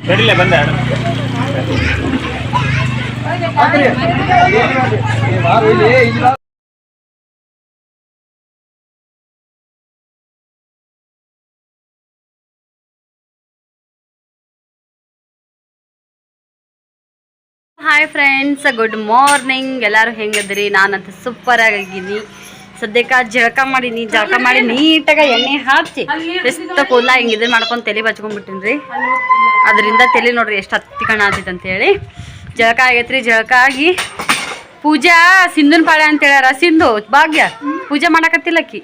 Hi friends, good morning. ಎಲ್ಲರೂ ಹೆಂಗದ್ರಿ? ನಾನಂತ super ಆಗಿದ್ದೀನಿ. ಸದ್ಯಕ್ಕೆ ಜಳಕ ಮಾಡಿ ನೀಟಾಗಿ ಎಣ್ಣೆ ಹಚ್ಚಿ ಬೆಸ್ಟ್ ಕೂದಲ ಹಿಂಗೆ ಇದನ್ನ ಮಾಡ್ಕೊಂಡು ತಲೆ ಬಚ್ಕೊಂಡ್ಬಿಟ್ಟಿನ್ರಿ. ಅದರಿಂದ ತಲೆ ನೋಡ್ರಿ ಎಷ್ಟು ಹತ್ತಿ ಕಾಣತಿತ್ತು ಅಂತೇಳಿ. ಜಳಕ ಆಗೈತ್ರಿ. ಜಳಕ ಆಗಿ ಪೂಜಾ ಸಿಂಧುನ ಪಾಳೆ ಅಂತ ಹೇಳ್ಯಾರ. ಸಿಂಧು ಭಾಗ್ಯ ಪೂಜೆ ಮಾಡಕತ್ತಿಲ್ಲಕ್ಕಿ.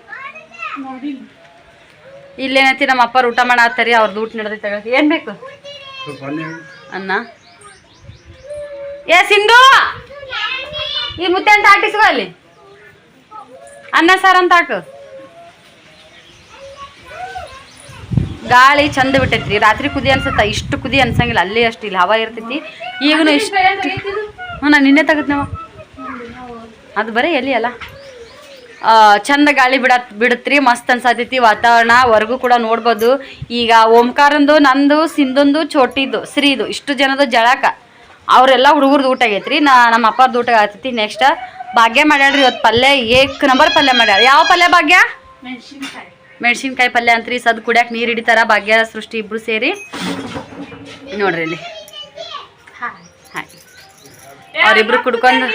ಇಲ್ಲೇನೈತಿ ನಮ್ಮ ಅಪ್ಪರು ಊಟ ಮಾಡತ್ತಾರಿ. ಅವ್ರದ್ದು ಊಟ ನಡೆದೈತೆ. ಏನು ಬೇಕು ಅನ್ನ? ಏ ಸಿಂಧು, ಈ ಮುತ್ತೆ ಅಂತ ಹಾಕಿಸ್ಕೊ. ಅಲ್ಲಿ ಅನ್ನ ಸಾರು ಅಂತ ಹಾಕು. ಗಾಳಿ ಚಂದ ಬಿಟ್ಟೈತ್ರಿ. ರಾತ್ರಿ ಕುದಿ ಅನ್ಸತ್ತ, ಇಷ್ಟು ಕುದಿ ಅನ್ಸಂಗಿಲ್ಲ. ಅಲ್ಲೇ ಅಷ್ಟು ಇಲ್ಲಿ ಹವಾ ಇರ್ತೈತಿ. ಈಗನು ಇಷ್ಟು ನಾನು ನಿನ್ನೆ ತೆಗದ್ನವ. ಅದು ಬರೀ ಎಲ್ಲಿ ಅಲ್ಲ. ಚಂದ ಗಾಳಿ ಬಿಡತ್ರಿ. ಮಸ್ತ್ ಅನ್ಸತೈತಿ ವಾತಾವರಣ. ಹೊರಗೂ ಕೂಡ ನೋಡ್ಬೋದು. ಈಗ ಓಂಕಾರಂದು, ನಂದು, ಸಿಂಧುಂದು, ಚೋಟಿದು, ಶ್ರೀದು ಇಷ್ಟು ಜನದ ಜಳಕ. ಅವರೆಲ್ಲ ಹುಡುಗರ್ದು ಊಟ ಆಗೈತ್ರಿ. ನಮ್ಮ ಅಪ್ಪರದ್ದು ಊಟ ಆಗ್ತೈತಿ. ನೆಕ್ಸ್ಟ್ ಭಾಗ್ಯ ಮಾಡ್ಯಾಳ್ರಿ ಇವತ್ತು ಪಲ್ಯ. ಏಕ್ ನಂಬರ್ ಪಲ್ಯ ಮಾಡ್ಯಾಳ. ಯಾವ ಪಲ್ಯ ಭಾಗ್ಯ? ಮೆಣಸಿನ್ಕಾಯಿ ಪಲ್ಯ ಅಂತ್ರಿ. ಸದ್ ಕುಡಿಯಾಕ ನೀರು ಹಿಡಿತಾರ ಭಾಗ್ಯ ಸೃಷ್ಟಿ ಇಬ್ರು ಸೇರಿ. ನೋಡ್ರಿ ಇಲ್ಲಿ ಅವ್ರಿಬ್ರು ಕುಡ್ಕೊಂಡು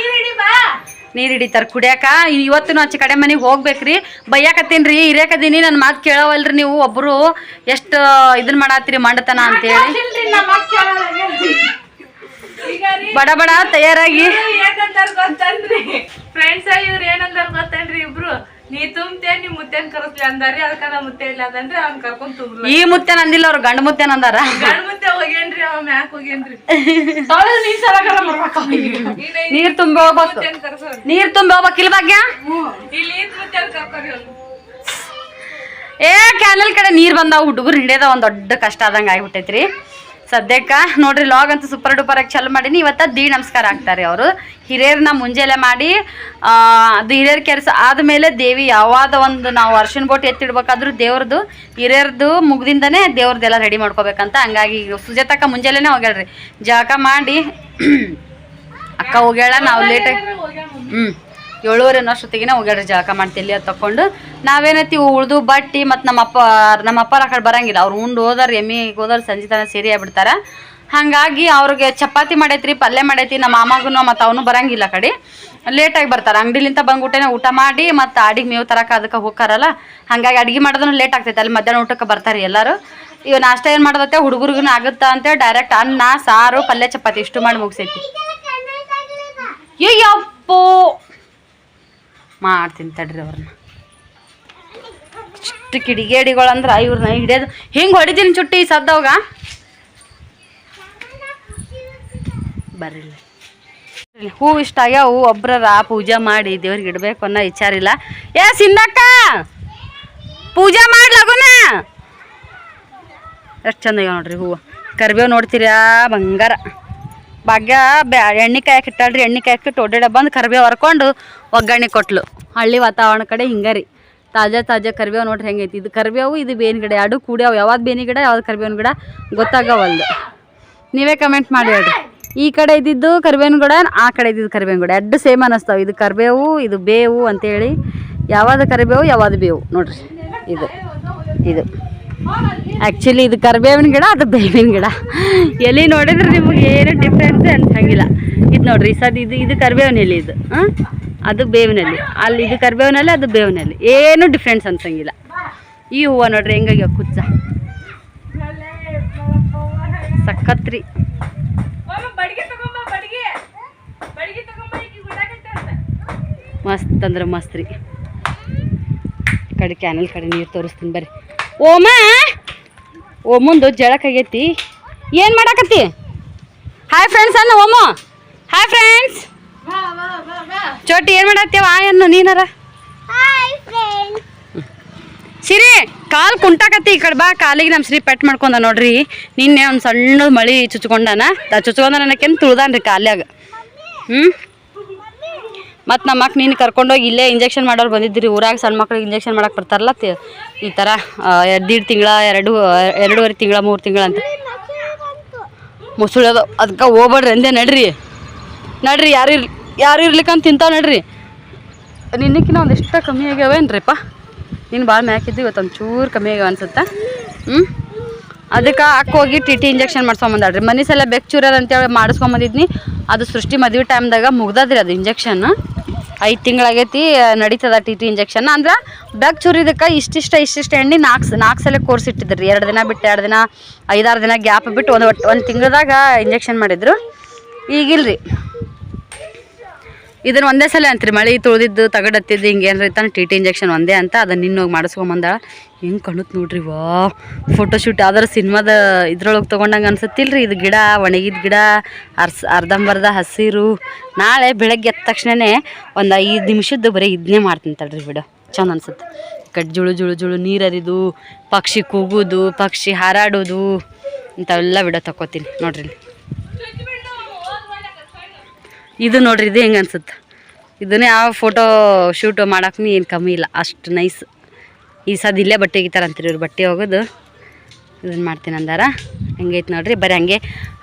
ನೀರು ಹಿಡಿತಾರ ಕುಡಿಯಾಕ. ಇವತ್ತು ಆಚೆ ಕಡೆ ಮನೆಗೆ ಹೋಗ್ಬೇಕ್ರಿ. ಬೈಯಾಕತ್ತೀನ್ರಿ, ಹಿರಿಯಾಕದೀನಿ, ನನ್ನ ಮಾತು ಕೇಳವಲ್ರಿ ನೀವು. ಒಬ್ರು ಎಷ್ಟು ಇದನ್ನ ಮಾಡತ್ತೀರಿ ಮಂಡತನ ಅಂತೇಳಿ. ಬಡ ಬಡ ತಯಾರಾಗಿ ಏನಂತಾರ ಗೊತ್ತನ್ರಿ ಫ್ರೆಂಡ್ಸ್, ಇವ್ರು ಏನಂತಾರ ಗೊತ್ತನ್ರಿ? ಇಬ್ರು ನೀ ತುಂಬ್ತೇ ನಿಮ್ ಮುತ್ತೇನ್ ಕರಸ್ಲಿ ಅಂದಾರಿ. ಅದಕ್ಕ ನಾ ಮುತ್ತೆ ಇಲ್ಲ ಅದನ್ರಿ. ಅವ್ನ್ ಕರ್ಕೊಂಡ್ ತುಂಬ್ರಿ. ಈ ಮುತ್ತೆ ನಂದಿಲ್ಲ, ಅವ್ರು ಗಂಡ ಮುತ್ತೆ ಅಂದಾರ. ಗಂಡ ಮುತ್ತೆ ಹೋಗೇನ್ರಿ, ಅವ ಮ್ಯಾಕ್ ಹೋಗೇನ್ರಿ. ನೀರ್ ತುಂಬಿ ಹೋಗ್ಬೇಕು. ನೀರ್ ತುಂಬಿ ಹೋಗ್ಬೇಕಿಲ್ ಭಾಗ್ಯ? ಇಲ್ಲಿ ಮುತ್ತೇನ್ ಕರ್ಕೊರಿ. ಏ ಕ್ಯಾನಲ್ ಕಡೆ ನೀರ್ ಬಂದಾವ. ಹುಡುಗರು ಹಿಡಿಯೋದ ಒಂದ್ ದೊಡ್ಡ ಕಷ್ಟ ಆದಂಗ ಆಗ್ಬಿಟ್ಟೈತ್ರಿ. ಸದ್ಯಕ್ಕೆ ನೋಡ್ರಿ ಲಾಗ್ ಅಂತೂ ಸೂಪರ್ ಡೂಪರ್ ಆಗಿ ಚಲೋ ಮಾಡೀನಿ. ಇವತ್ತ ದೀಡ್ ನಮಸ್ಕಾರ ಆಗ್ತಾರೆ ಅವರು. ಹಿರಿಯರನ್ನ ಮುಂಜಾನೆ ಮಾಡಿ ಅದು ಹಿರಿಯರ ಕೆಲಸ ಆದಮೇಲೆ ದೇವಿ ಯಾವಾದ ಒಂದು ನಾವು ಅರ್ಶಿನ ಬೋಟ್ ಎತ್ತಿಡ್ಬೇಕಾದ್ರೂ ದೇವ್ರದ್ದು ಹಿರಿಯರದು ಮುಗ್ದಿಂದನೇ ದೇವ್ರದ್ದೆಲ್ಲ ರೆಡಿ ಮಾಡ್ಕೋಬೇಕಂತ. ಹಂಗಾಗಿ ಸುಜಾತಕ್ಕ ಮುಂಜಾನೆನೇ ಹೋಗ್ಯಾಳ್ರಿ. ಜಳಕ ಮಾಡಿ ಅಕ್ಕ ಹೋಗ್ಯಾಳ. ನಾವು ಲೇಟಾಗಿ 7:30 ಅನ್ನೋಷ್ಟೊತ್ತಿಗೆ ಹೋಗ್ಯಾಡ್ರಿ ಜಳಕ ಮಾಡ್ತಿಲ್ಲಿ ಅದು ತಕೊಂಡು. ನಾವೇನೈತಿ ಉಳ್ದು ಬಟ್ಟಿ ಮತ್ತು ನಮ್ಮ ಅಪ್ಪರ ಆ ಕಡೆ ಬರಂಗಿಲ್ಲ. ಅವ್ರು ಉಂಡು ಹೋದಾರ, ಎಮ್ಮಿಗೆ ಹೋದಾರ, ಸಂಜೆ ತನಕ ಸೇರಿ ಆಗ್ಬಿಡ್ತಾರ. ಹಾಗಾಗಿ ಅವ್ರಿಗೆ ಚಪಾತಿ ಮಾಡೈತ್ರಿ, ಪಲ್ಯ ಮಾಡೈತಿ. ನಮ್ಮ ಮಾಮಗೂ ಮತ್ತು ಅವನು ಬರಂಗಿಲ್ಲ ಆ ಕಡೆ. ಲೇಟಾಗಿ ಬರ್ತಾರೆ. ಅಂಗಡಿಲಿಂದ ಬಂದ್ಬಿಟ್ಟೇನೆ ಊಟ ಮಾಡಿ ಮತ್ತು ಅಡಿಗೆ ಮೇವು ತರಕ ಅದಕ್ಕೆ ಹೋಗ್ತಾರಲ್ಲ. ಹಾಗಾಗಿ ಅಡುಗೆ ಮಾಡೋದನ್ನು ಲೇಟ್ ಆಗ್ತೈತೆ. ಅಲ್ಲಿ ಮಧ್ಯಾಹ್ನ ಊಟಕ್ಕೆ ಬರ್ತಾರೆ ಎಲ್ಲರೂ. ಇವಾಗ ನಾಷ್ಟ ಏನು ಮಾಡೋದತ್ತೆ ಹುಡುಗರಿಗೂ ಆಗುತ್ತಾ ಅಂತೇಳಿ ಡೈರೆಕ್ಟ್ ಅನ್ನ ಸಾರು ಪಲ್ಯ ಚಪಾತಿ ಇಷ್ಟು ಮಾಡಿ ಮುಗಿಸೈತಿ. ಯಪ್ಪೋ ಮಾಡ್ತೀನಿ ತಡ್ರಿ ಅವ್ರನ್ನ. ಇಷ್ಟು ಕಿಡಿಗೇಡಿಗಳಂದ್ರೆ ಇವ್ರನ್ನ ಹಿಡಿಯೋದು ಹಿಂಗೆ ಹೊಡಿತೀನಿ ಚುಟ್ಟಿ ಸದ್ದವಾಗ. ಬರ್ರಿ ಹೂ ಇಷ್ಟ ಆಗ್ಯಾವು. ಒಬ್ರ ಪೂಜೆ ಮಾಡಿ ದೇವ್ರಿಗೆ ಇಡಬೇಕು ಅನ್ನೋ ವಿಚಾರ ಇಲ್ಲ. ಏ ಸಿಂಧಕ್ಕ ಪೂಜೆ ಮಾಡ್ಲಗುನ. ಎಷ್ಟು ಚಂದ ಆಗ್ಯಾವ ನೋಡ್ರಿ ಹೂವು. ಕರಿಬೇವು ನೋಡ್ತೀರಾ ಬಂಗಾರ. ಭಾಗ್ಯ ಎಣ್ಣೆ ಕಾಯಕ್ಕೆ ಇಟ್ಟಾಳ್ರಿ. ಎಣ್ಣೆ ಕಾಯಕ್ಕೆ ಒಡ್ಡೆ ಬಂದು ಕರಿಬೇವು ಹರ್ಕೊಂಡು ಒಗ್ಗರಣೆ ಕೊಟ್ಲು. ಹಳ್ಳಿ ವಾತಾವರಣ ಕಡೆ ಹಿಂಗಾರಿ. ತಾಜಾ ಕರಿಬೇವು ನೋಡ್ರಿ ಹೆಂಗೈತಿ. ಇದು ಕರಿಬೇವು, ಇದು ಬೇವಿನ ಗಿಡ ಎರಡು ಕೂಡ್ಯಾವ. ಯಾವ್ದು ಬೇವಿನ ಗಿಡ ಯಾವ್ದು ಕರಿಬೇವಿನ ಗಿಡ ಗೊತ್ತಾಗವಲ್ದು. ನೀವೇ ಕಮೆಂಟ್ ಮಾಡಿ ಹೇಳ್ರಿ. ಈ ಕಡೆ ಇದ್ದಿದ್ದು ಕರಿಬೇವಿನ ಗಿಡ, ಆ ಕಡೆ ಇದ್ದಿದ್ದು ಕರಿಬೇವಿನ ಗಿಡ ಎರಡು ಸೇಮ್ ಅನ್ನಿಸ್ತಾವೆ. ಇದು ಕರಿಬೇವು, ಇದು ಬೇವು ಅಂತೇಳಿ. ಯಾವ್ದು ಕರಿಬೇವು ಯಾವ್ದು ಬೇವು ನೋಡ್ರಿ. ಇದು ಆ್ಯಕ್ಚುಲಿ ಇದು ಕರಿಬೇವಿನ ಗಿಡ, ಅದು ಬೇವಿನ ಗಿಡ. ಎಲ್ಲಿ ನೋಡಿದ್ರೆ ನಿಮಗೆ ಏನು ಡಿಫ್ರೆನ್ಸ್ ಅನ್ಸಂಗಿಲ್ಲ. ಇದು ನೋಡ್ರಿ ಇದು ಕರಿಬೇವಿನ ಎಲೆ. ಇದು ಅದು ಬೇವಿನಲ್ಲಿ. ಅಲ್ಲಿ ಇದು ಕರಿಬೇವಿನಲ್ಲಿ, ಅದು ಬೇವಿನಲ್ಲಿ. ಏನು ಡಿಫ್ರೆನ್ಸ್ ಅನ್ಸಂಗಿಲ್ಲ. ಈ ಹೂವು ನೋಡ್ರಿ ಹೆಂಗಾಗ್ಯಾವ ಕುಚ್ಚ ಸಖತ್ರಿ. ಮಸ್ತ್ ಅಂದ್ರೆ ಮಸ್ತ್ ರೀ. ಕಡೆ ಕ್ಯಾನಲ್ ಕಡೆ ನೀರು ತೋರಿಸ್ತೀನಿ ಬರ್ರಿ. ಓಮಂದು ಜಳಕಾಗೈತಿ. ಏನು ಮಾಡಾಕತ್ತಿ? ಹಾಯ್ ಫ್ರೆಂಡ್ಸ್ ಅನ್ನ ಓಮೋ. Hi friends. ಚೋಟಿ ಏನು ಮಾಡತ್ತೇವ ಅನ್ನು ನೀನಾರ? ಸಿರಿ ಕಾಲು ಕುಂಟಾಕತ್ತಿ. ಈ ಕಡೆ ಬಾ. ಕಾಲಿಗೆ ನಮ್ಮ ಶ್ರೀ ಪೆಟ್ ಮಾಡ್ಕೊಂಡ ನೋಡ್ರಿ. ನಿನ್ನೆ ಒಂದು ಸಣ್ಣ ಮಳಿ ಚುಚ್ಕೊಂಡಾನ ನನಗೇನು ತುಳ್ದಾನ್ರಿ ಕಾಲ್ಯಾಗ. ಮತ್ತು ನಮ್ಮ ಅಕ್ಕ ನೀನು ಕರ್ಕೊಂಡೋಗಿ ಇಲ್ಲೇ ಇಂಜೆಕ್ಷನ್ ಮಾಡೋರು ಬಂದಿದ್ರಿ. ಊರಾಗ ಸಣ್ಣ ಮಕ್ಳಿಗೆ ಇಂಜೆಕ್ಷನ್ ಮಾಡಕ್ಕೆ ಬರ್ತಾರಲ್ಲ ಈ ಥರ 1.5 ತಿಂಗಳ 2.5 ತಿಂಗಳ 3 ತಿಂಗಳ ಅಂತ. ಮೊಸುಳದ ಅದಕ್ಕೆ ಹೋಗ್ಬೇಡ್ರಿ ಅಂದೆ. ನಡ್ರಿ ಯಾರು ಇರ್ಲಿಕ್ಕಂತ ತಿಂತಾವ ನಡ್ರಿ. ನಿನ್ನಕ್ಕಿನ್ನ ಒಂದಿಷ್ಟ ಕಮ್ಮಿ ಆಗ್ಯಾವೇನ್ರಿಪ್ಪ. ನೀನು ಭಾಳ ಮ್ಯಾಕಿದ್ದು ಇವತ್ತು ಒಂಚೂರು ಕಮ್ಮಿ ಆಗ್ಯಾವ ಅನ್ಸುತ್ತೆ. ಅದಕ್ಕೆ ಹೋಗಿ ಟಿ ಇಂಜೆಕ್ಷನ್ ಮಾಡ್ಸ್ಕೊಂಬಂದಾಳ್ರಿ. ಮನೆ ಸಲ ಬೆಕ್ಚೂರದ ಅಂತೇಳಿ ಮಾಡಿಸ್ಕೊಂಬಂದಿದ್ನಿ. ಅದು ಸೃಷ್ಟಿ ಮದುವೆ ಟೈಮ್ದಾಗ ಮುಗ್ದದ್ರಿ ಅದು ಇಂಜೆಕ್ಷನ್. 5 ತಿಂಗಳಾಗೈತಿ, ನಡೀತದ ಟಿ ಇಂಜೆಕ್ಷನ್. ಅಂದ್ರೆ ಬೆಕ್ ಚೂರಿದಕ್ಕೆ ಇಷ್ಟಿಷ್ಟ ಎಣ್ಣೆ 4 ಸಲ ಕೋರ್ಸ್ ಇಟ್ಟಿದ್ರಿ. 2 ದಿನ ಬಿಟ್ಟು 2 ದಿನ 5-6 ದಿನ ಗ್ಯಾಪ್ ಬಿಟ್ಟು ಒಂದು ತಿಂಗಳದಾಗ ಇಂಜೆಕ್ಷನ್ ಮಾಡಿದ್ರು. ಈಗಿಲ್ರಿ, ಇದನ್ನು ಒಂದೇ ಸಲ ಅಂತ್ರಿ. ಮಳೆ ತುಳಿದಿದ್ದು ತಗಡತ್ತಿದ್ದು ಹಿಂಗೆ ಏನಾರ ಇತ್ತಾನೆ ಟಿ ಇಂಜೆಕ್ಷನ್ ಒಂದೇ ಅಂತ ಅದನ್ನು ನಿನ್ನೋಗಿ ಮಾಡಿಸ್ಕೊಂಬಂದ. ಹೆಂಗೆ ಕಾಣುತ್ತೆ ನೋಡ್ರಿ. ವಾ ಫೋಟೋಶೂಟ್ ಯಾವ್ದಾರು ಸಿನಿಮಾದ ಇದ್ರೊಳಗೆ ತೊಗೊಂಡಂಗೆ ಅನ್ಸತ್ತಿಲ್ರಿ. ಇದು ಗಿಡ ಒಣಗಿದ ಗಿಡ, ಅರ್ಧಂಬರ್ಧ ಹಸಿರು. ನಾಳೆ ಬೆಳಗ್ಗೆ ಎದ್ದ ತಕ್ಷಣವೇ ಒಂದು 5 ನಿಮಿಷದ್ದು ಬರೀ ಇದನ್ನೇ ಮಾಡ್ತೀನಿ ತಡ್ರಿ. ಬಿಡು ಚಂದ ಅನ್ಸುತ್ತೆ. ಕಟ್ ಜುಳು ನೀರು ಹರಿದು, ಪಕ್ಷಿ ಕೂಗೋದು, ಪಕ್ಷಿ ಹಾರಾಡೋದು ಇಂಥವೆಲ್ಲ ವಿಡಿಯೋ ತಗೋತೀನಿ ನೋಡ್ರಿ. ಇದು ನೋಡ್ರಿ, ಇದು ಹೆಂಗೆ ಅನ್ಸುತ್ತೆ. ಇದನ್ನೇ ಯಾವ ಫೋಟೋ ಶೂಟ್ ಮಾಡಕ್ಕೆ ಏನು ಕಮ್ಮಿ ಇಲ್ಲ, ಅಷ್ಟು ನೈಸ್. ಈ ಸದ್ ಇಲ್ಲೇ ಬಟ್ಟೆ ಒಗಿತಾರಂತೀರಿ ಇವ್ರು. ಬಟ್ಟೆ ಹೋಗೋದು ಇದನ್ನು ಮಾಡ್ತೀನಿ ಅಂದಾರ. ಹೆಂಗೈತೆ ನೋಡ್ರಿ. ಬರೀ ಹಂಗೆ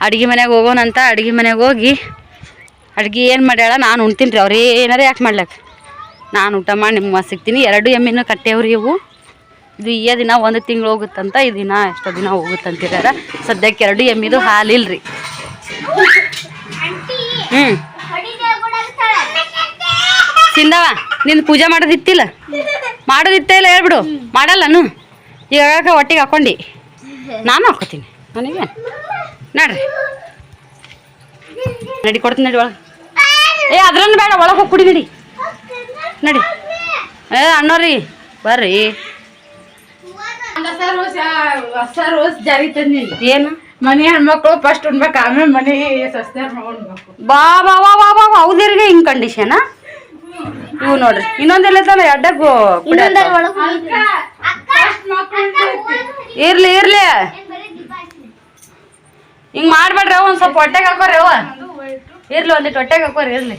ಅಡುಗೆ ಮನೆಗೆ ಹೋಗೋಣಂತ. ಅಡುಗೆ ಮನೆಗೆ ಹೋಗಿ ಅಡುಗೆ ಏನು ಮಾಡ್ಯಾಳ ನಾನು ಉಣ್ತೀನಿ ರೀ. ಅವ್ರು ಏನಾರು ಯಾಕೆ ಮಾಡ್ಲಕ್ಕ, ನಾನು ಊಟ ಮಾಡಿ ನಿಮ್ಗೆ ಸಿಗ್ತೀನಿ. 2 ಎಮ್ಮಿನೂ ಕಟ್ಟೇವ್ರಿ ಇವು. ಇದು ಈ ದಿನ 1 ತಿಂಗಳು ಹೋಗುತ್ತಂತ. ಈ ದಿನ ಎಷ್ಟೋ ದಿನ ಹೋಗುತ್ತಂತಿದಾರ. ಸದ್ಯಕ್ಕೆ 2 ಎಮ್ಮಿದು ಹಾಲಿಲ್ರಿ. ಸಿಂಧವ ನಿಂದು ಪೂಜೆ ಮಾಡೋದಿತ್ತಿಲ್ಲ ಇಲ್ಲ ಹೇಳ್ಬಿಡು. ಮಾಡಲ್ಲನು ಈಗ ಒಟ್ಟಿಗೆ ಹಾಕ್ಕೊಂಡು ನಾನು ಹಾಕೋತೀನಿ. ನನಗೆ ನಡ್ರಿ ನಡಿ ಕೊಡ್ತೀನಿ. ನಡಿ ಒಳಗೆ. ಅದ್ರನ್ನು ಬೇಡ, ಒಳಗೆ ಹೋಗಿ ಕುಡಿ. ನಡಿ ಅಣ್ಣವ್ರಿ ಬರ್ರಿ. ಏನು ಮನೆ ಹೆಣ್ಮಕ್ಳು ಫಸ್ಟ್ ಉಣ್ಬೇಕು, ಆಮೇಲೆ ಮನೆ ಸಸ್ತಾರ ಉಣ್ಬೇಕು. ಬಾ ಹೌದಿರಿಗೆ ಹಿಂಗೆ ಕಂಡೀಷನ್. ಇವು ನೋಡ್ರಿ ಇನ್ನೊಂದೆಲ್ಲ ತಾನೆ ಅಡ್ಡಕ್ಕೂ ಇರ್ಲಿ ಹಿಂಗೆ ಮಾಡ್ಬೇಡ್ರಿ. ಒಂದು ಸ್ವಲ್ಪ ಹೊಟ್ಟೆಗೆ ಹಾಕೋರಿ. ಇರ್ಲಿ ಒಂದಿಟ್ಟು ಹೊಟ್ಟೆಗೆ ಹಾಕೋರಿ. ಇರ್ಲಿ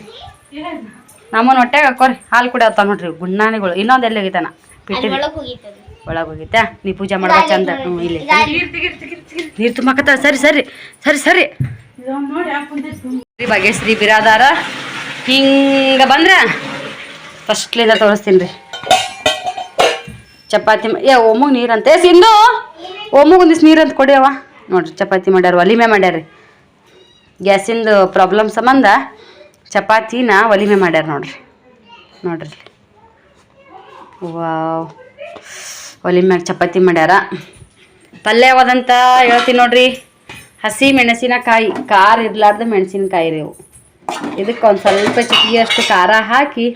ನಮ್ಮನ್ನ ಹೊಟ್ಟೆಗೆ ಹಾಕೋರಿ. ಹಾಲು ಕುಡಿಯತ್ತ ನೋಡ್ರಿ ಗುಣ್ಣಾನಿಗಳು. ಇನ್ನೊಂದು ಎಲ್ಲಿ ಹೋಗಿತಾನ ಪಿಟ್ಟಿ ಒಳಗೆ ಹೋಗಿತ್ತಾ. ನೀ ಪೂಜೆ ಮಾಡ್ಬಾ ಚಂದ. ಇಲ್ಲಿ ನೀರು ತುಂಬಾಕತ್ತ. ಸರಿ ಭಾಗ್ಯಶ್ರೀ ಬಿರಾದಾರ. ಹಿಂಗೆ ಬಂದ್ರೆ ಫಸ್ಟ್ಲಿಂದ ತೋರಿಸ್ತೀನಿ ರೀ. ಚಪಾತಿ ಒಮ್ಮಗೆ ನೀರಂತೆ ಸಿಂಧು, ಒಮ್ಮಗೆ ಒಂದಿಷ್ಟು ನೀರಂತ ಕೊಡಿಯವ. ನೋಡ್ರಿ ಚಪಾತಿ ಮಾಡ್ಯಾರ, ಒಲಿಮೆ ಮಾಡ್ಯಾರ. ಗ್ಯಾಸಿಂದು ಪ್ರಾಬ್ಲಮ್ ಸಂಬಂಧ ಚಪಾತಿನ ಒಲಿಮೆ ಮಾಡ್ಯಾರ. ನೋಡ್ರಿ ವಾವ್, ಒಲಿಮ್ಯಾಗ ಚಪಾತಿ ಮಾಡ್ಯಾರ. ಪಲ್ಯ ಯಾವ್ದಂತ ಹೇಳ್ತೀನಿ ನೋಡ್ರಿ. ಹಸಿ ಮೆಣಸಿನಕಾಯಿ, ಖಾರ ಇರ್ಲಾರ್ದ ಮೆಣಸಿನ್ಕಾಯಿ ರೀ ಇವು. ಇದಕ್ಕೆ ಒಂದು ಸ್ವಲ್ಪ ಚಿಟಿಗೆಯಷ್ಟು ಖಾರ ಹಾಕಿ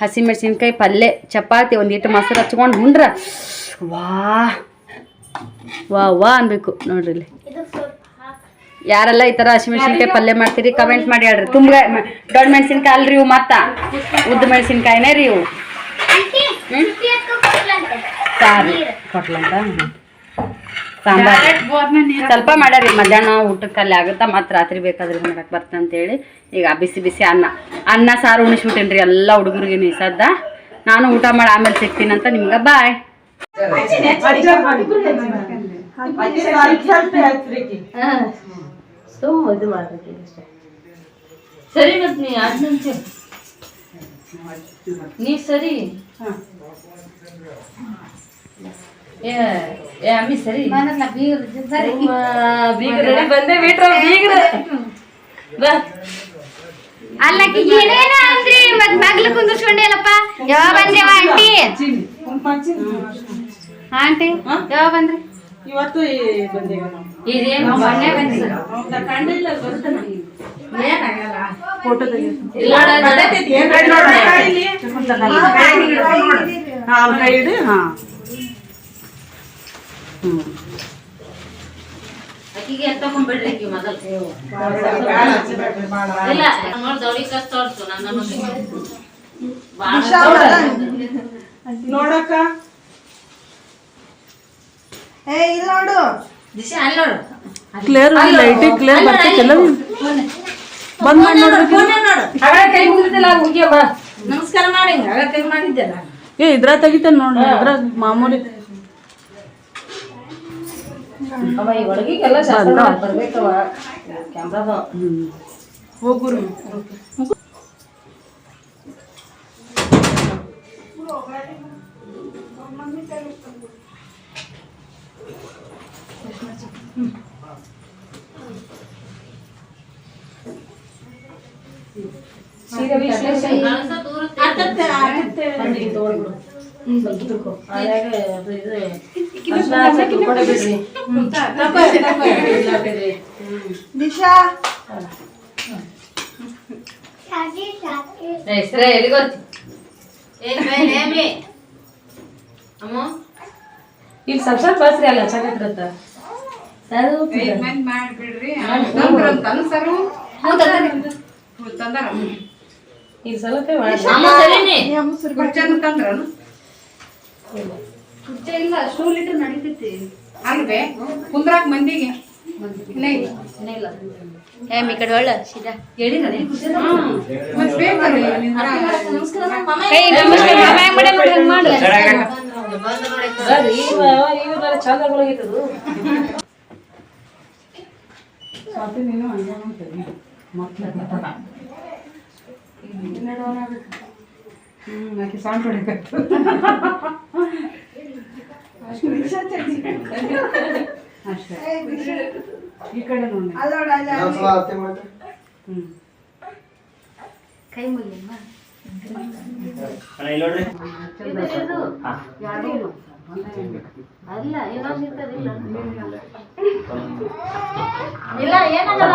ಹಸಿ ಮೆಣಸಿನ್ಕಾಯಿ ಪಲ್ಯ, ಚಪಾತಿ, ಒಂದಿಟ್ಟು ಮೊಸರು ಹಚ್ಕೊಂಡು ಉಂಡ್ರೆ ವಾ ಅನ್ಬೇಕು ನೋಡ್ರಿ. ಇಲ್ಲಿ ಯಾರೆಲ್ಲ ಈ ಥರ ಹಸಿಮೆಣ್ಸಿನ್ಕಾಯಿ ಪಲ್ಯ ಮಾಡ್ತೀರಿ ಕಮೆಂಟ್ ಮಾಡಿ ಹೇಳ್ರಿ. ತುಂಬ ದೊಡ್ಡ ಮೆಣಸಿನ್ಕಾಯಿ ಅಲ್ರಿ ಇವು, ಮತ್ತು ಉದ್ದ ಮೆಣಸಿನ್ಕಾಯಿನೇ ರೀ ಇವು. ಸಾರು ಕೊಟ್ಲಂತ ಸಾಂಬಾರು ಸ್ವಲ್ಪ ಮಾಡ್ಯಾರಿ. ಮಧ್ಯಾಹ್ನ ಊಟಕ್ಕೆ ಅಲ್ಲಿ ಆಗುತ್ತಾ, ಮತ್ತು ರಾತ್ರಿ ಬೇಕಾದ್ರೆ ಮಾಡಕ್ಕೆ ಬರ್ತಂತ ಅಂತೇಳಿ ಈಗ ಬಿಸಿ ಅನ್ನ ಸಾರು ಉಣಿಸ್ಬಿಟ್ಟೇನಿ ರೀ ಎಲ್ಲ ಹುಡುಗರಿಗೆ. ನಿಸದ್ದ ನಾನು ಊಟ ಮಾಡಿ ಆಮೇಲೆ ಸಿಗ್ತೀನಂತ ನಿಮ್ಗೆ. ಬಾಯ್. ಸರಿ ಮತ್ ನೀ ಸರಿ ಅಮ್ಮಿ ಸರಿ ಬಂದೆ ಬಿಟ್ರ ಬೀಗ್ರ ಅಲ್ಲಕ್ಕೆ ಏನೇನ ಅಂದ್ರಿ ಮತ್ ಮಗ್ಲು ಕುಂದಿರ್ಸ್ಕೊಂಡೇಲಪ್ಪ. ಯಾವ ಬಂದೇವ ಆಂಟಿ? ಆಂಟಿ ಯಾವ ಬಂದ್ರಿ? ಇವತ್ತು ಇದೇನು ಮೊನ್ನೆ ಬಂದ್ರಿ? ಅಕ್ಕಿಗೆ ತಗೊಂಡ್ಬಿಡ್ರಿ. ಅಕ್ಕಿ ಮೊದಲು ಇಲ್ಲ ದೌಡಿ ಕಷ್ಟ ತೋರ್ಸು ನನ್ನ ನೋಡಕ್ಕ. ಇದು ನೋಡು ದಿಶಾ ಅಲ್ಲಿ ನೋಡು. ಕ್ಲಿಯರ್ ಲೈಟ್ ಕ್ಲಿಯರ್ ಬರ್ತೈತಲ್ಲ. ಬಂದ್ ಮಾಡಿ ನೋಡ್ರಿ. ಕೈ ಮುಗಿದಿಲ್ಲ ಹೋಗ್ಯವ. ನಮಸ್ಕಾರ ಮಾಡಿ ಕೈ ಮಾಡಿದ್ದೆಲ್ಲ. ಇದ್ರಾಗ ತೆಗಿತಾನೆ ನೋಡ್ರಿ. ಇದ್ರಾಗ ಮಾಮೂಲಿ ಅವ ಈ ಒಳಗಿಗೆಲ್ಲ ಶಾಸ್ತ್ರ ಬರ್ಬೇಕವ ಕ್ಯಾಮ್ರಾದ ಹೋಗುರು ಸೀರೆ ವಿಶ್ಲೇಷಣೆ ಇಲ್ಲಿ ಸ್ವಲ್ಪ ಬಸ್ರಿ ಅಲ್ಲ ಚೆನ್ನಾಗಿರತ್ತ ಮಾಡ್ಬಿಡ್ರಿ ಸರು ತಂದಾರ ಈಗ ಸ್ವಲ್ಪ ತಂದ್ರನು ಇಲ್ಲ ಸ್ಟೂಲ್ ಇಟ್ಟು ನಡೀತೈತಿ ಅಲ್ವೇ ಕುಂದ್ರಾಕ್ ಮಂದಿಗೆ ಈ ಕಡೆ ಒಳ್ಳೆ ಸೀದಾ ಚಂದಗಳಾಗಿತ್ತದು ಸಾಂಗ್ ಹೊಡಿಬೇಕು ಅಷ್ಟೇ ಈ ಕಡೆ ನೋಡಿ ಕೈ ಮುಗಿಯಮ್ಮ ಅಲ್ಲ ಇನ್ನೊಂದು ಇರ್ತದಿಲ್ಲ ಇಲ್ಲ ಏನಾಗಲ್ಲ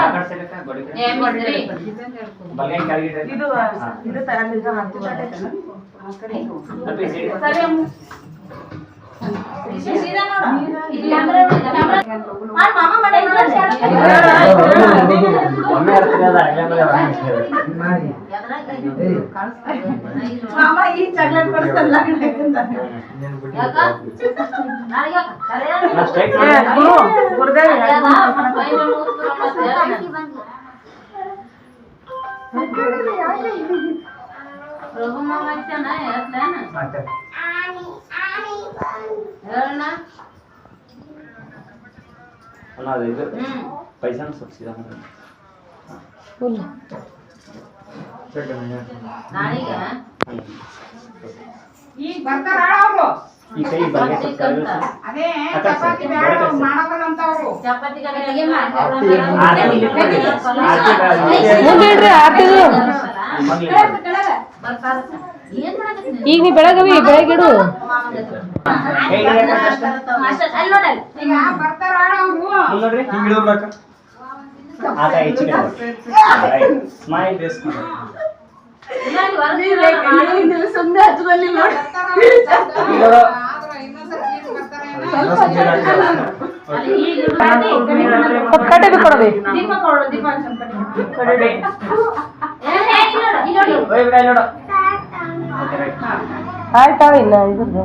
पैसा सब सीधा ಈಗ ಬರ್ತಾರ ಅವರು ಈ ಕೈ ಬಗ್ಗೆ ಅದೇ ಚಪಾತಿ ಮಾಡಬಲ್ಲಂತ ಅವರು ಚಪಾತಿ ಈಗ ನೀ ಬೆಳಗವಿ ಬೆಳಗಿಡು ಈಗ ಬರ್ತಾರ ಅವರು ನೋಡ್ರಿ ಹಿಂಗಿಡೋರ್ಲಕ್ಕ ಆತ ಹೆಚ್ಚು ಸ್ಮೈಲ್ ಡ್ರೆಸ್ ಸುಮ್ಮನೆ ಹಚ್ಕೊಳ್ಳಿ ಕಟ್ಟೆ ಕೊಡಬೇಕು ದೀಪ ಕೊಡು ದೀಪ ಆಯ್ತಾವ ಇನ್ನ ಇದ್ರದ್ದು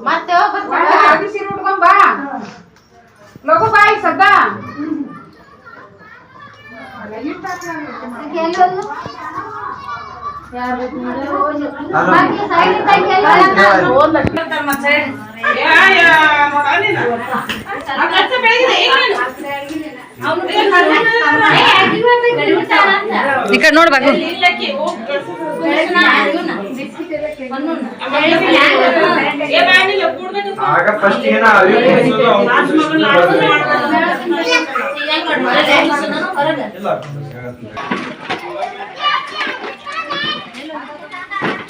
ಮತ್ತೆ ಸೀರೆ ಉಟ್ಕೊಂಡ್ ಬಾ ಲಗು ಬಾಯಿ ಸದ್ದ ಈ ಕಡೆ ನೋಡ್ಬೇಕು ಆಗ ಫಸ್ಟ್ ಏನ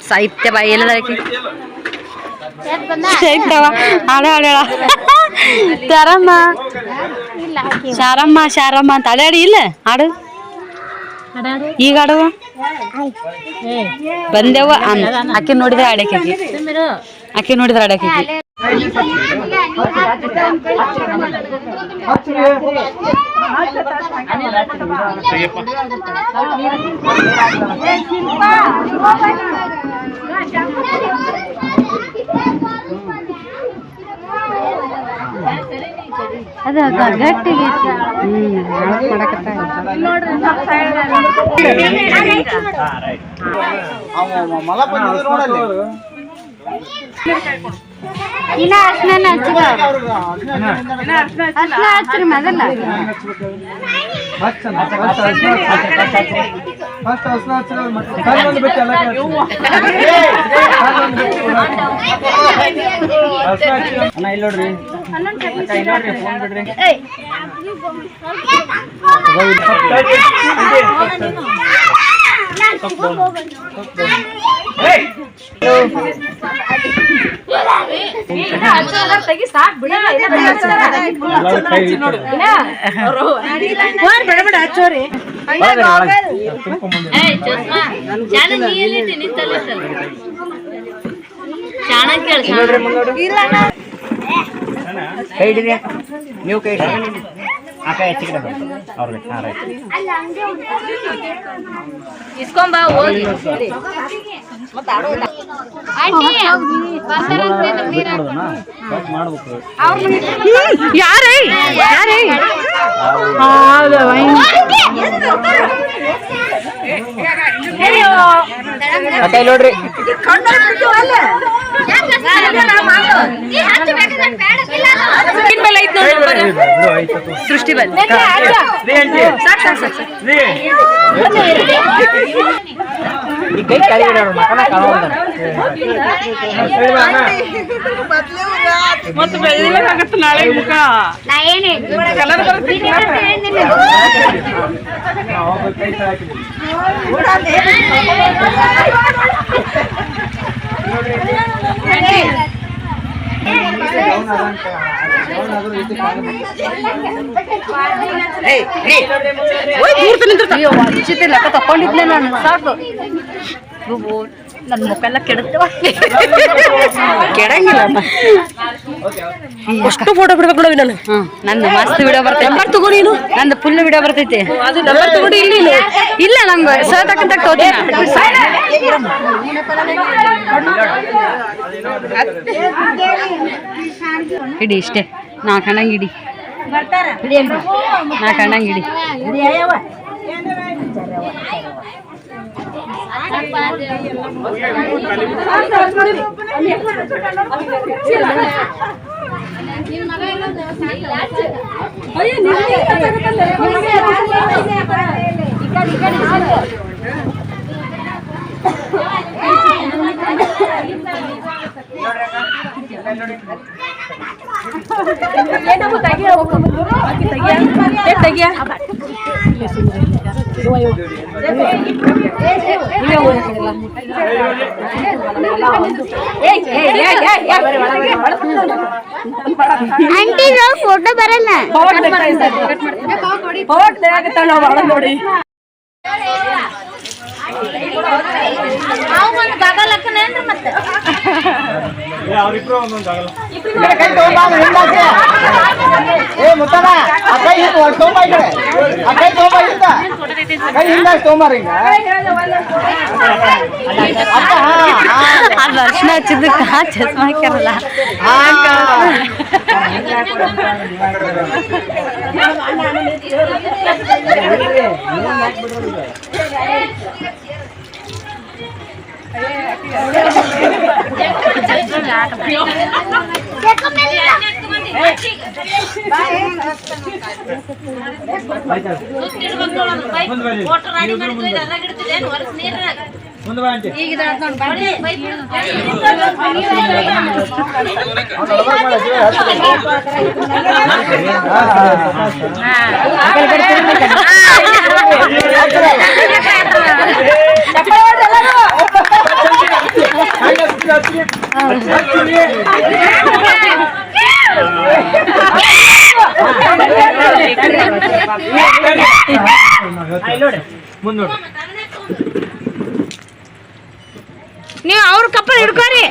ಸಾಹಿತ್ಯ ಬಾಯಿ ಎಲ್ಲ ಸಾಹಿತ್ಯವ ಹಾಡ ಹಾಡ್ಯಾಳ ಶಾರಮ್ಮ ಶಾರಮ್ಮ ಶಾರಮ್ಮ ಅಂತ ಹಾಡ್ಯಾಡಿ ಇಲ್ಲ ಹಾಡು ಈಗ ಹಾಡುವ ಬಂದೆವ ಆಕೆ ನೋಡಿದ್ರೆ ಹಾಡಕ್ಕೆ ಆಕೆ ನೋಡಿದ್ರೆ ಹಾಡಕ್ಕೆ ಅದು ಗಟ್ಟಿಗೆ ಮಾಡಕತ್ತ ಇನ್ನ ಅರ್ಶನ ಹಚ್ಚ್ರಿ ಮೊದಲ ಅಣ್ಣ ಇಲ್ಲಿ ನೋಡ್ರಿ ಫೋನ್ ಬಿಡ್ರಿ ಕೈ ಹಿಡಿರಿ ನೀವು ಕೈ ಹಿಡಿರಿ ಆ ಕೈ ಹೆಚ್ಚಿ ಕಡೆ ಅವ್ರಿಗೆ ಹಾಂ ರೈಟ್ ಇಸ್ಕೊಂಬ ಹೋಗಿ ಮಾಡ್ಬೇಕು ಯಾರೇ ಯಾರೇ ಕೈ ನೋಡ್ರಿ ಸೃಷ್ಟಿ ಬಂದ ಈ ಕೈ ಕೆಳಗಡೆ ಮಕನ ಕಾಣೋದ ಮತ್ತೆ ಬೆಳ್ಳಿಲಾಗತ್ತ ನಾಳೆ ಮುಖ ನಾ ಏನೇ ಕಲರ್ ಬರುತ್ತೆ ಕೈ ಹಾಕಿದ್ವಿ ಲೆಕ್ಕ ತಕೊಂಡಿದ್ಲೆ ನಾನು ಸಾಕು ನನ್ನ ಮುಖ ಎಲ್ಲ ಕೆಡುತ್ತವ ಕೆಡಂಗಿಲ್ಲ ಅಷ್ಟು ಫೋಟೋ ಬಿಡ್ಬೇಕು ನೋಡಿ ನಾನು. ನಂದು ಮಸ್ತ್ ವಿಡಿಯೋ ಬರ್ತೈತೆ. ನಂಬರ್ ತಗೋ ನೀನು. ನಂದು ಫುಲ್ ವಿಡಿಯೋ ಬರ್ತೈತಿ. ಅದು ನಂಬರ್ ತಗೊಂಡು ಇಲ್ಲಿ ಇಲ್ಲ ನಂಗೆ ಸರ್ ತಕ್ಕಂತ ತೋತೀನಿ. ಇಡಿ ಇಷ್ಟೇ ನಾ ಕಣ್ಣಂಗೆ ಇಡಿ ನಾ ಕಣ್ಣಂಗೆ ಇಡಿ. ಆಂಟಿ ಫೋಟೋ ಬರಲ್ಲ ನೋಡಿ ಅವ್ರಿಬ್ರು ಒಂದೊಂದು ಆಗಲ್ಲ ಅದು ಅರ್ಶನ ಹಚ್ಚಿದ್ದಕ್ಕ ಚಸ್ಮಾ ಹಾಕ್ಯಾರಲ್ಲ ನೀವು ಅವ್ರ ಕಪ್ಪಲ್ ಹಿಡ್ಕೋರಿ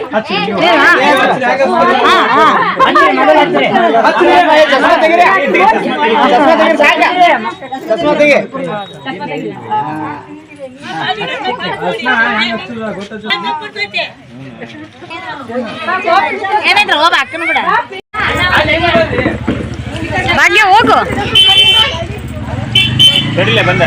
ಏನಾಯ್ತು ಹೋಗ ಅಕ್ಕನ ಕೂಡ ಭಾಗ್ಯ ಹೋಗು. ಸರಿಲೇ ಬಂದ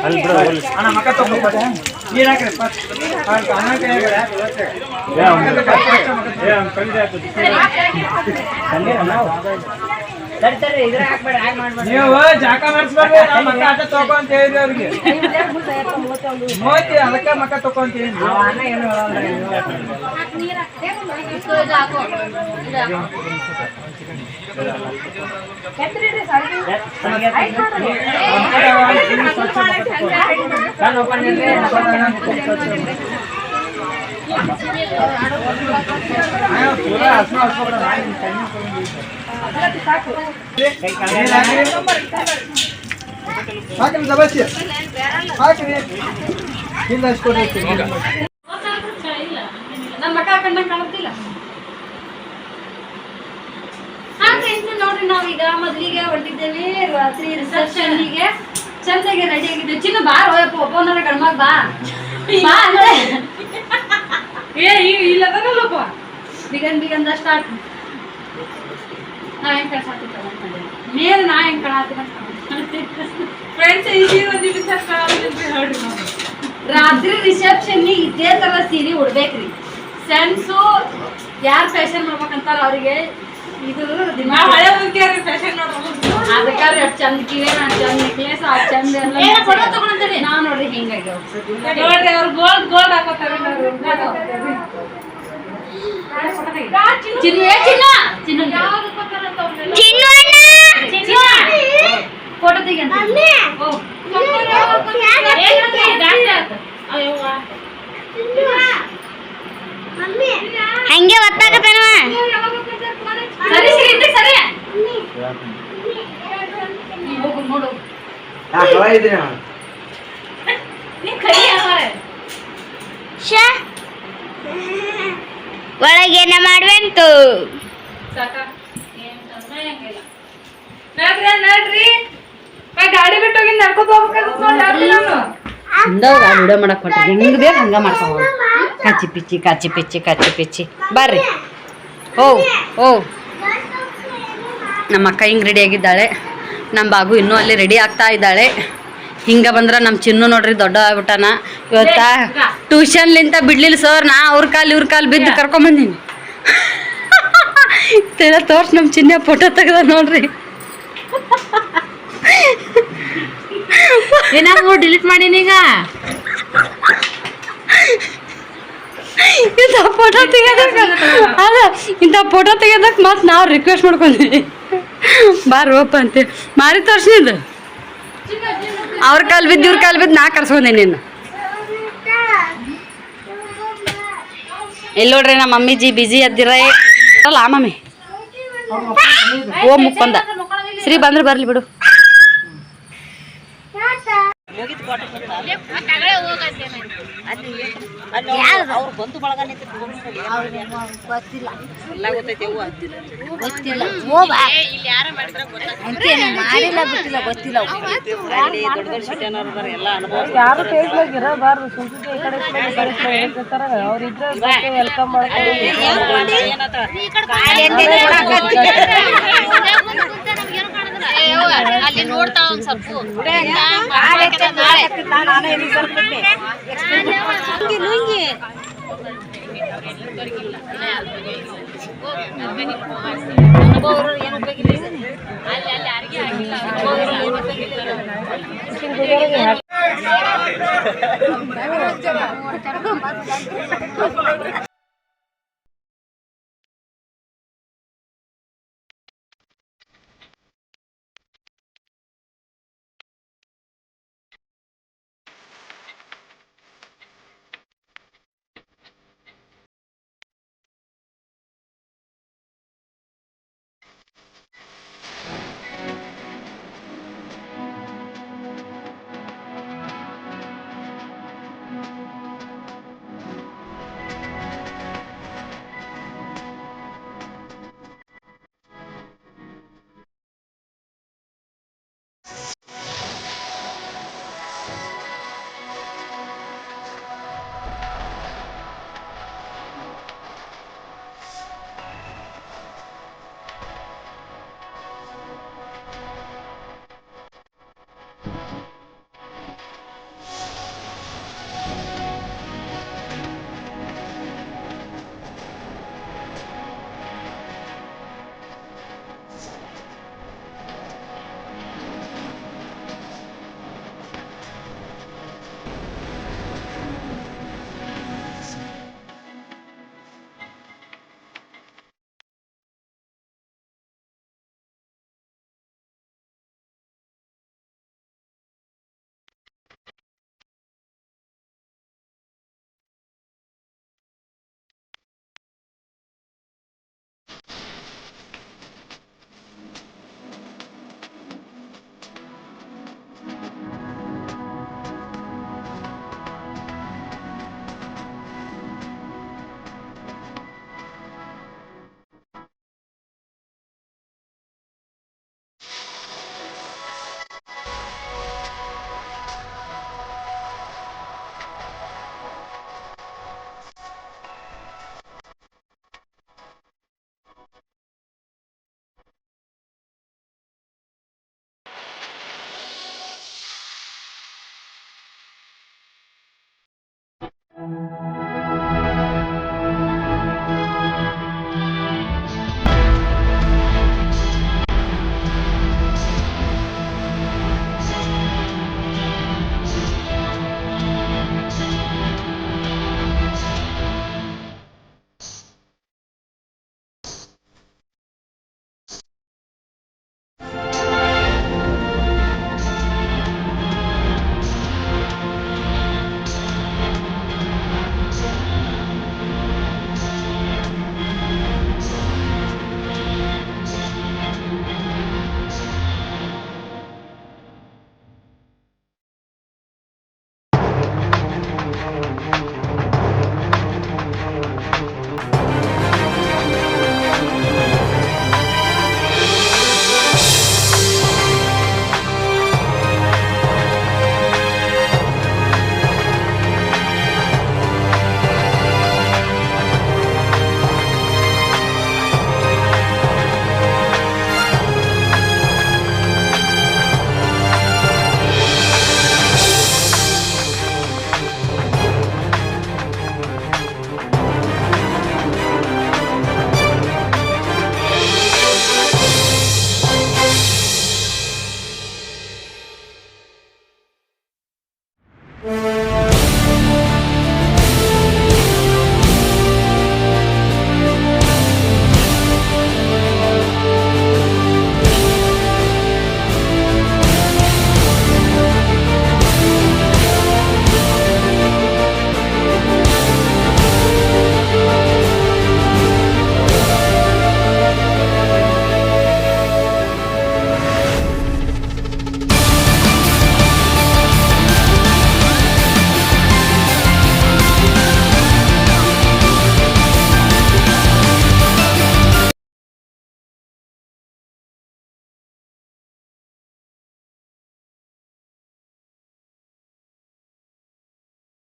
ಅಲ್ಲಿ ಬಿಡು ಅಣ್ಣ ಮಕ್ಕ ತಗೊಂಡು ನೀರು ಹಾಕ್ರಿ ನೀವು ಜಾಕ ಮಾಡಿಸ್ಬೇಡ್ರಿ ಮಕ್ಕ ಆಟ ತಗೋ ಅಂತ ಹೇಳಿದ್ರಿ ಅವ್ರಿಗೆ ಮೋತಿ ಅದಕ್ಕೆ ಮಕ್ಕ ತಗೋ ಅಂತ ಹೇಳಿ ಹಾಕ್ರಿ ದಬಾಸಿ ಹಾಕ್ರಿ ಇಲ್ಲ ಅಷ್ಟು ನಮ್ಮ ಮಕ್ಕ ಕಣ್ಣಂಗೆ ಕಾಣುತ್ತಿಲ್ಲ. ನೋಡ್ರಿ ನಾವೀಗ ಮೊದ್ಲಿಗೆ ಹೊರಟಿದ್ದೇವೆ ರಾತ್ರಿ ರಿಸೆಪ್ಷನ್ಗೆ ಚಂದಾಗೆ ರೆಡಿ ಆಗಿದ್ದೇವೆ. ಚಿನ್ನ ಬಾ ಒಬ್ಬನಾರ ಗಂಡ್ಮಗ ಬಾ ಬಾ ಅಂದ್ರೆ ಇಲ್ಲದಲ್ಲಪ್ಪ ಬಿಗಂದ ಸ್ಟಾರ್ಟ್. ನಾ ಹೆಂಗ್ ಕಳ್ಸಾತಿದ್ದೆ ಮೇಲೆ ನಾ ಹೆಂಗ್ ಕಾಣತ್ತೀನಿ ಫ್ರೆಂಡ್ಸ್ ಇಲ್ಲಿ ಒಂದು ವಿಚಾರ ಹೇಳ್ರಿ ನಾವು ರಾತ್ರಿ ರಿಸೆಪ್ಷನ್ ಇದೇ ತರ ಸೀರೆ ಉಡ್ಬೇಕ್ರಿ. ಸೆನ್ಸು ಯಾರು ಫ್ಯಾಷನ್ ಮಾಡ್ಬೇಕಂತಾರ ಅವ್ರಿಗೆ ಇದು ನಾವು ಹಳೆ ಮುಂಚೆ ಫ್ಯಾಷನ್ ಮಾಡ್ಬೇಕು. ಅದಕ್ಕಾದ್ರೆ ಅಷ್ಟು ಚಂದ ಕಿವಿ ಚಂದ ನೆಕ್ಲೇಸ್ ಆ ಚಂದ ಎಲ್ಲ ತಗೊಂಡ್ರಿ. ನಾವ್ ನೋಡ್ರಿ ಹಿಂಗಾಗಿ ನೋಡ್ರಿ ಅವ್ರು ಗೋಲ್ಡ್ ಹಾಕೋತಾರೆ. ಚಿನ್ನ ಚಿನ್ನ ಫೋಟೋ ತೆಗಿಯಂತ ಹಂಗೆ ಒತ್ತಾಗತ್ತಾನ ಸರಿ ಸರಿ ಇದ್ರಿ ಸರಿ ಹೋಗು ನೋಡು ನೀ ಕೈ ಒಳಗೇನ ಮಾಡ್ವೆಂತು ನೋಡ್ರಿ ಗಾಡಿ ಬಿಟ್ಟು ಹೋಗಿ ನಡ್ಕೊತ ಹೋಗ್ಬೇಕಾಗುತ್ತೆ ನಾನು. ವಿಡಿಯೋ ಮಾಡಕ್ ಕೊಟ್ಟ ಹೆಂಗ್ ಬೇಕು ಹಂಗ ಮಾಡ್ತಾವ. ಕಚ್ಚಿ ಪಿಚ್ಚಿ ಬರ್ರಿ. ಓ ನಮ್ಮ ಅಕ್ಕ ಹಿಂಗೆ ರೆಡಿ ಆಗಿದ್ದಾಳೆ. ನಮ್ಮ ಬಾಗು ಇನ್ನೂ ಅಲ್ಲಿ ರೆಡಿ ಆಗ್ತಾ ಇದ್ದಾಳೆ. ಹಿಂಗೆ ಬಂದ್ರೆ ನಮ್ಮ ಚಿನ್ನು ನೋಡ್ರಿ ದೊಡ್ಡ ಆಗ್ಬಿಟ್ಟಾನ. ಇವತ್ತ ಟ್ಯೂಷನ್ಲಿಂತ ಬಿಡ್ಲಿಲ್ಲ ಸರ್, ನಾ ಅವ್ರ ಕಾಲು ಬಿದ್ದು ಕರ್ಕೊಂಬಂದೀನಿ. ತೋರ್ಸ್ ನಮ್ಮ ಚಿನ್ನ ಫೋಟೋ ತೆಗ್ದ ನೋಡ್ರಿ. ಏನಾದ್ರು ಡಿಲೀಟ್ ಮಾಡೀನಿ ಈಗ. ಇಂಥ ಫೋಟೋ ತೆಗೆದಕ್ಕೆ ಮತ್ತೆ ನಾವು ರಿಕ್ವೆಸ್ಟ್ ಮಾಡ್ಕೊಂಡ್ವಿ ಬಾರೋಪ ಅಂತ ಮಾರಿ ತೋರ್ಸಿದ್ದು. ಅವ್ರ ಕಾಲು ಬಿದ್ದು ಇವ್ರ ಕಾಲು ಬಿದ್ದು ನಾ ಕರ್ಸ್ಕೊಂಡೆ ನೀನು. ಎಲ್ಲಿ ನೋಡ್ರಿ ನಮ್ಮ ಮಮ್ಮಿಜಿ ಬಿಜಿ ಅದ್ದಿರ ಅಲ್ಲ ಮಮ್ಮಿ. ಓ ಮುಕ್ಕೊಂದ ಶ್ರೀ ಬಂದ್ರೆ ಬರ್ಲಿ ಬಿಡು. ಯಾರು ಫೇಸ್ಬುಕ್ ಇರಬಾರ್ದು, ಸುಮ್ನೆ ಈ ಕಡೆ ಅವ್ರಿದ್ರೆ ವೆಲ್ಕಮ್ ಮಾಡ್ಕೊಂಡು ಅಲ್ಲಿ ನೋಡ್ತಾ ಒಂದ್ ಸ್ವಲ್ಪ